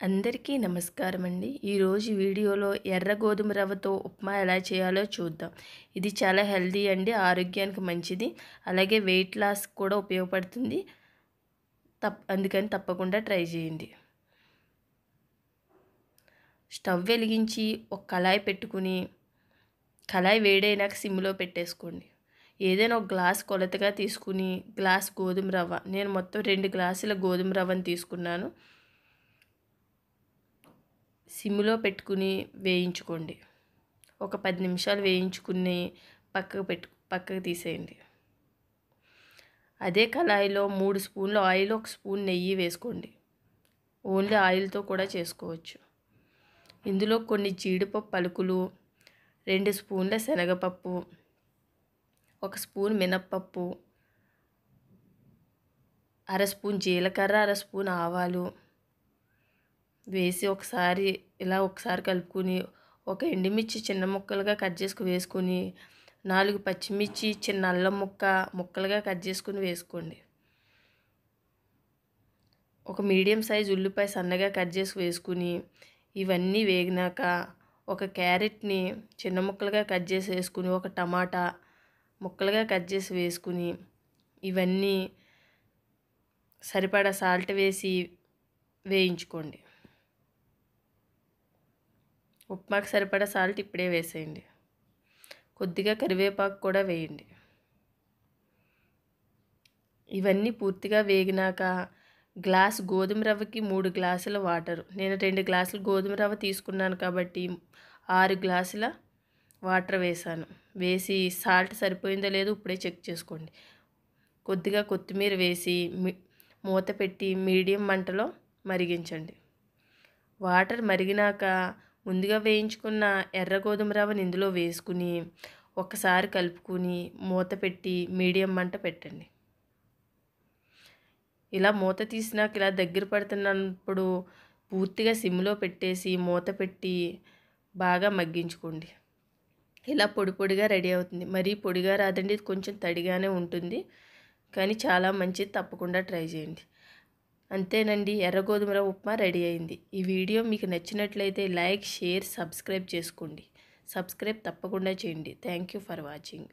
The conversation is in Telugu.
అందరికీ నమస్కారం అండి. ఈరోజు వీడియోలో ఎర్ర గోధుమ రవ్వతో ఉప్మా ఎలా చేయాలో చూద్దాం. ఇది చాలా హెల్తీ అండి, ఆరోగ్యానికి మంచిది. అలాగే వెయిట్ లాస్ కూడా ఉపయోగపడుతుంది. అందుకని తప్పకుండా ట్రై చేయండి. స్టవ్ వెలిగించి ఒక కళాయి పెట్టుకుని, కళాయి వేడైనాక సిమ్లో పెట్టేసుకోండి. ఏదైనా ఒక గ్లాస్ కొలతగా తీసుకుని గ్లాస్ గోధుమ రవ్వ, నేను మొత్తం 2 గ్లాసుల గోధుమ రవ్వను తీసుకున్నాను. సిమ్లో పెట్టుకుని వేయించుకోండి. ఒక 10 నిమిషాలు వేయించుకుని పక్కకు తీసేయండి. అదే కళాయిలో 3 స్పూన్ల ఆయిల్, 1 స్పూన్ నెయ్యి వేసుకోండి. ఓన్లీ ఆయిల్తో కూడా చేసుకోవచ్చు. ఇందులో కొన్ని జీడిపప్పు పలుకులు, 2 స్పూన్ల శనగపప్పు, 1 స్పూన్ మినప్పప్పు, అర స్పూన్ జీలకర్ర, అర స్పూన్ ఆవాలు వేసి ఒకసారి కలుపుకొని, ఒక ఎండుమిర్చి చిన్న ముక్కలుగా కట్ చేసుకుని వేసుకొని, 4 పచ్చిమిర్చి చిన్న అల్లం ముక్కలుగా కట్ చేసుకుని వేసుకోండి. ఒక మీడియం సైజ్ ఉల్లిపాయ సన్నగా కట్ చేసి వేసుకుని, ఇవన్నీ వేగినాక ఒక క్యారెట్ని చిన్న ముక్కలుగా కట్ చేసి వేసుకుని, ఒక టమాటా ముక్కలుగా కట్ చేసి వేసుకుని, ఇవన్నీ సరిపడా సాల్ట్ వేసి వేయించుకోండి. ఉప్మాకు సరిపడా సాల్ట్ ఇప్పుడే వేసేయండి. కొద్దిగా కరివేపాకు కూడా వేయండి. ఇవన్నీ పూర్తిగా వేగినాక గ్లాస్ గోధుమ రవ్వకి 3 గ్లాసుల వాటర్, నేను 2 గ్లాసులు గోధుమ రవ్వ తీసుకున్నాను కాబట్టి 6 గ్లాసుల వాటర్ వేసాను. వేసి సాల్ట్ సరిపోయిందో లేదో ఇప్పుడే చెక్ చేసుకోండి. కొద్దిగా కొత్తిమీర వేసి మూత పెట్టి మీడియం మంటలో మరిగించండి. వాటర్ మరిగినాక ముందుగా వేయించుకున్న ఎర్ర గోధుమ రవ్వని ఇందులో వేసుకుని ఒకసారి కలుపుకుని మూత పెట్టి మీడియం మంట పెట్టండి. ఇలా మూత తీసినాక ఇలా దగ్గర పడుతున్నప్పుడు పూర్తిగా సిమ్లో పెట్టేసి మూత పెట్టి బాగా మగ్గించుకోండి. ఇలా పొడి పొడిగా రెడీ అవుతుంది. మరీ పొడిగా రాదండి, ఇది కొంచెం తడిగానే ఉంటుంది, కానీ చాలా మంచిది. తప్పకుండా ట్రై చేయండి. అంతేనండి, ఎర్ర గోధుమ రవ్వ ఉప్మా రెడీ అయింది. ఈ వీడియో మీకు నచ్చినట్లయితే లైక్, షేర్, సబ్స్క్రైబ్ చేసుకోండి. సబ్స్క్రైబ్ తప్పకుండా చేయండి. Thank you for watching.